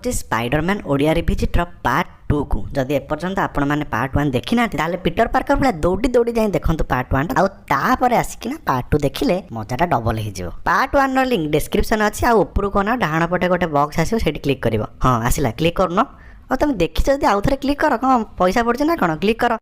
आसुची Spiderman Odia रिविजिटर part 2 को जदि एपर्यंत आपण मैंने पार्ट 1 देखी ना ताले पीटर पार्कर भाई दौड़ी दौड़ी जाए देखो पार्ट 1 आउ तापर आसिकिना पार्ट 2 देखिले मजाटा डबल हो पार्ट 1 रो लिंक डिस्क्रिप्शन अच्छी आउ ऊपर को ना डाहाण पटे गोटे बॉक्स आसो सेठी क्लिक करिवो हां आसिला क्लिक करनो और तुम देखि जदि आउ थरे क्लिक कर कौन पैसा पड़छ ना कौन क्लिक कर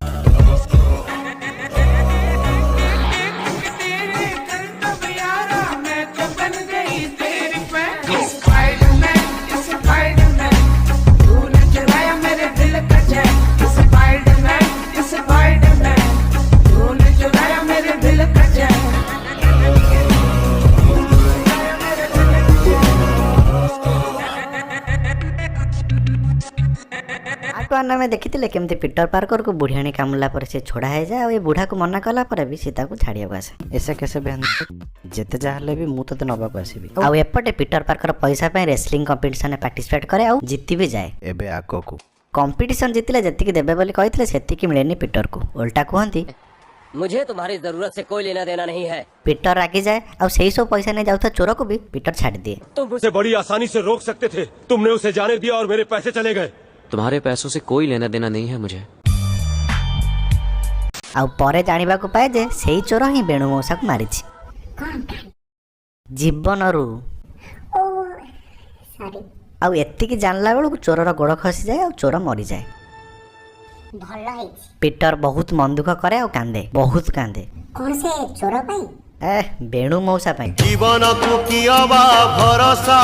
में देखी केमती पीटर पार्कर को बुढ़ियाणी कामुला पर से छोड़ा है जाए और ये बुढ़ा को मना कला पर भी सीता को छाड़िया आसे ऐसे कैसे बहन जेते जाहले भी मु तते नबा को आसीबी आ एपटे पीटर पार्कर पैसा पे रेसलिंग कंपटीशन में पार्टिसिपेट करे आ जीती भी जाए एबे आको को कंपटीशन जीतिले जति के देबे बोली कहितले सेति की मिलेनी पीटर को उल्टा कहंती मुझे तुम्हारी जरूरत से कोई लेना देना नहीं है। पीटर रागी जाए और सही सब पैसा नहीं जाऊथा चोर को भी पीटर छाड़ दिए तुम मुझे बड़ी आसानी से रोक सकते थे तुमने उसे जाने दिया और मेरे पैसे चले गए। तुम्हारे पैसों से कोई लेना देना नहीं है मुझे। आउ परे जानिबा को पाए जे सेही चोर ही बेणु मौसा को मारी जीवन रु आउ एतिकी जानला बेलू चोरर गोड़ खसी जाए और चोर मरी जाए। पीटर बहुत मन दुख करे और कांदे बहुत कांदे कौन से चोर पाई बेणु मौसा पाई जीवन को कियाबा भरोसा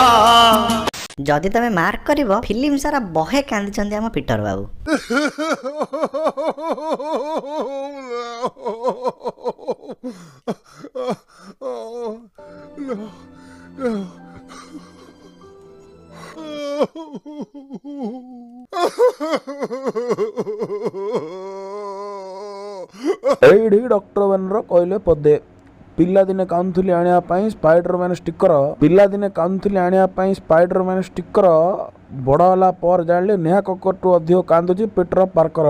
जदि तमे मार्क करिवो फिल्म सारा बहे कांदी चंदी हम पीटर बाबू एडी डॉक्टर बनर कहले पदे पिला दिने काउंथुली आनिया पाई स्पाइडरमैन स्टिकर पिला दिने काउंथुली आनिया पाई स्पाइडरमैन स्टिकर बड़ होला पर जानले नेहा कक्करटू अधिक कांदुची पीटर पार्कर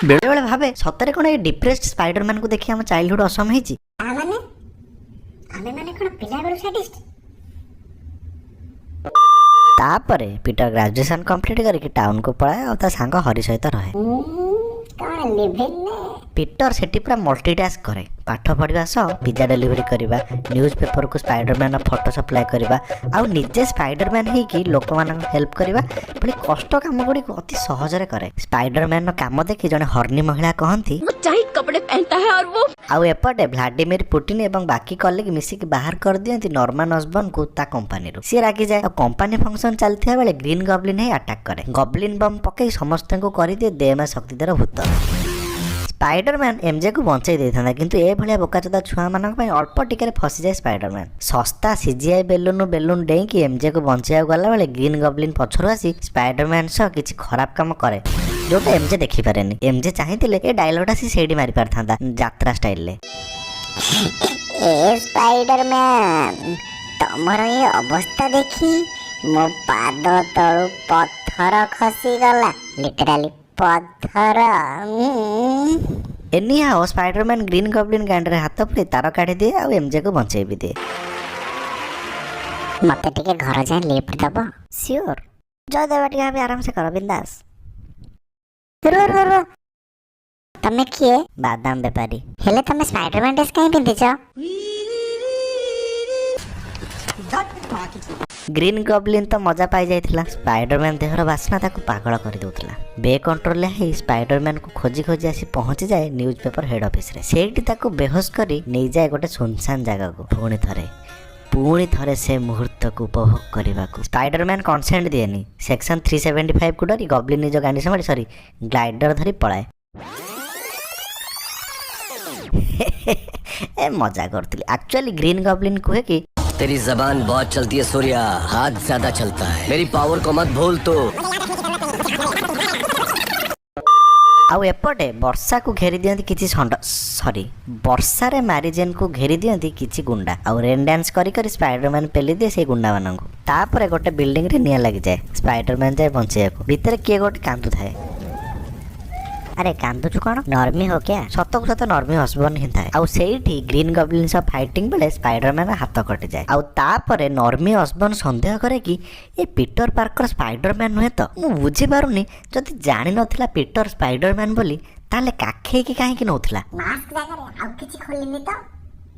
बेले बेले भाबे सतरे कोन ए डिप्रेस्ड स्पाइडरमैन को देखि हम चाइल्डहुड असम हेची माने कोन पिला बेलु साइंटिस्ट तापरे पीटर ग्रेजुएशन कंप्लीट करके टाउन को पळाए और ता सांग हरि सहित रहे कोन लेवल ने पीटर सेठी पूरा मल्टीटास्क करे पाठ पढ़ा सह पिज्जा डेलीवरी करवा न्यूज पेपर को स्पाइडरमैन फोटो सप्लाई करवा आउ निजे स्पाइडरमैन ही कि लोक मान हेल्प करवा बड़ी कष्ट काम गुड़ी अति सहज रे करे स्पाइडरमैन काम देखि जने हर्नी महिला कहंती वो टाइट कपड़े पहनता है और वो आउ एपटे व्लादिमीर पुटिन एवं बाकी कलीग मिसिक बाहर कर दियंती नॉर्मन ऑसबर्न को ता कंपनी रो सी रागी जाए और कंपनी फंक्शन चलथिया बेले ग्रीन गॉब्लिन ही अटैक करे गॉब्लिन बम पकई समस्त को करि दे देमा शक्तिधर भूत स्पाइडरमैन एमजे को बंचाई देता किंतु ए भलिया बोकाचोदा छुआ मानक पई अल्प टिके फसी जाए स्पाइडरमैन सस्ता सीजीआई बेलून डेई कि एमजे को बंचाया गला बेले ग्रीन गॉब्लिन पछरु आसी स्पाइडरमैन सह किछि खराब काम करे जोटा एमजे देखि पारेनी एमजे चाहितिले ए डायलॉगटा सी सेडी मारी पारथांदा यात्रा स्टाइल ले ए स्पाइडरमैन तमरो ये अवस्था देखी मो पाद तळु पत्थर खसी गला लिटरली पत्थर anyhow Spiderman Green Goblin गांडरे हाथ पड़े तार काढ़ी दिए और एमजे को बंचाई भी दिए मते टिके घर जाए लिफ्ट दबो श्योर जय देवा टिके आराम से कर बिंदास रो तमे किए बादाम व्यापारी हेले तमे स्पाइडरमैन ड्रेस काहे पिंधिछ ग्रीन गॉब्लिन तो मजा पाई जाइथिला स्पाइडरमैन देहर बासना ताको पागल कर देउथिला बे कंट्रोल है स्पाइडरमैन को खोजी खोजी आसी पहुंची जाए न्यूज़पेपर हेड ऑफिस रे सेठी ताको बेहोश करी नहीं जाए गोटे सुनसान जगह को पुणी थरे से मुहूर्त को उपभोग करने को स्पाइडरमैन कंसेंट दिएनी सेक्शन 375 को डरी गॉब्लिन निज गाड़ी संभाली सॉरी ग्लाइडर धरी पଳାଏ ए मजा करतली एक्चुअली ग्रीन गॉब्लिन कहे कि तेरी जबान बहुत चलती है सूर्या हाथ ज्यादा चलता है मेरी पावर को मत भूल तो आउ एपटे वर्षा को घेरी दियंती किछि सॉरी वर्षा रे मैरिजेन को घेरी दियंती किछि गुंडा आउ रेन डांस करी करी स्पाइडरमैन पेली दिए से गुंडा मानन को तापरे गोटे बिल्डिंग रे निया लागि जाए स्पाइडरमैन जाए बंचेया को भीतर किए गोटे कांदु थाए ଆରେ କାନ୍ଦୁଛୁ କଣ? ନର୍ମି ହୋ କ୍ୟା? ସତକୁ ସତ ନର୍ମି ହସବନ୍ ହିଁ ଥାଏ। ଆଉ ସେଇଠି ଗ୍ରୀନ ଗବ୍ଲିନ ସହ ଫାଇଟିଂ ବେଳେ ସ୍ପାଇଡରମ୍ୟାନ ହାତ କଟିଯାଏ। ଆଉ ତାପରେ ନର୍ମି ହସବନ୍ ସନ୍ଦେହ କରେ କି ଏ ପିଟର ପାର୍କର ସ୍ପାଇଡରମ୍ୟାନ ନୁହେଁ ତ। ମୁଁ ବୁଝିପାରୁନି ଯଦି ଜାଣିନଥିଲା ପିଟର ସ୍ପାଇଡରମ୍ୟାନ ବୋଲି ତାହେଲେ କାଖେଇକି କାହିଁକି ନଉଥିଲା। ମାସ୍କ ଜାଗାରେ ଆଉ କିଛି ଖୋଲିନି ତ?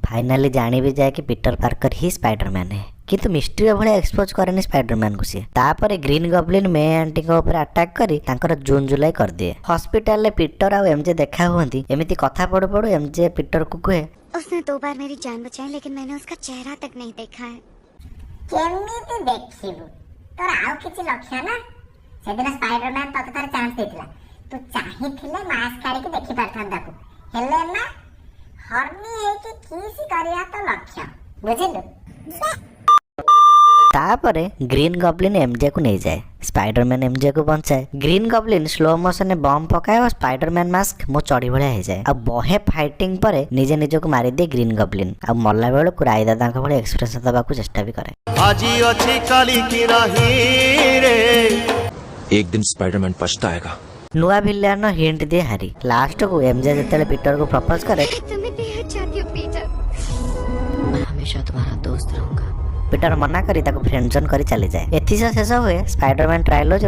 फाइनाली जानी भी जाए कि पीटर पार्कर ही स्पाइडरमैन है किंतु मिस्ट्री भाई एक्सपोज करेनि स्पाइडरमैन को सी। तापर ग्रीन गब्लिन मे आंटी ऊपर अटैक करी तांकर जून जुलाई कर दिए। हॉस्पिटल में पीटर और एमजे देखा हुआ एमती कथा पड़ू पड़ू एमजे पीटर को कहे उसने 2 बार मेरी जान बचाई लेकिन मैंने उसका चेहरा तक नहीं देखा है। केमिति देखिबु तोर आउ किछि लक्ष्य ना सेदिन स्पाइडरमैन तते तार चांस देतिला तू चाहिथिले मास्क काढी के देखि पारथांदा को हेले ना हर्नी है कि किसी करिया तो लक्ष्य बुझिलु। तापर ग्रीन गब्लिन एमजे को नहीं जाए। स्पाइडरमैन एमजे को बचाए। ग्रीन गब्लिन स्लो मोशन में बम पकाए और स्पाइडरमैन मास्क मो चढ़ी भलिया हो जाए। अब बहे फाइटिंग पर निजे निज को मारी दिए ग्रीन गब्लिन। अब मरला बेल को राय दादा भाई एक्सप्रेशन दबा को चेष्टा भी करे। एक दिन स्पाइडरमैन पछताएगा। नुआ विलियन हिंट दिए हारी। लास्ट को एमजे जिते पीटर को प्रपोज करे तुम्हें बेहद चाहती हूँ पीटर। मैं हमेशा तुम्हारा दोस्त रहूंगा। पीटर मना करी ताको फ्रेंड जोन करी चली जाए। एथि से शेष हुए स्पाइडरमैन ट्रायलॉजी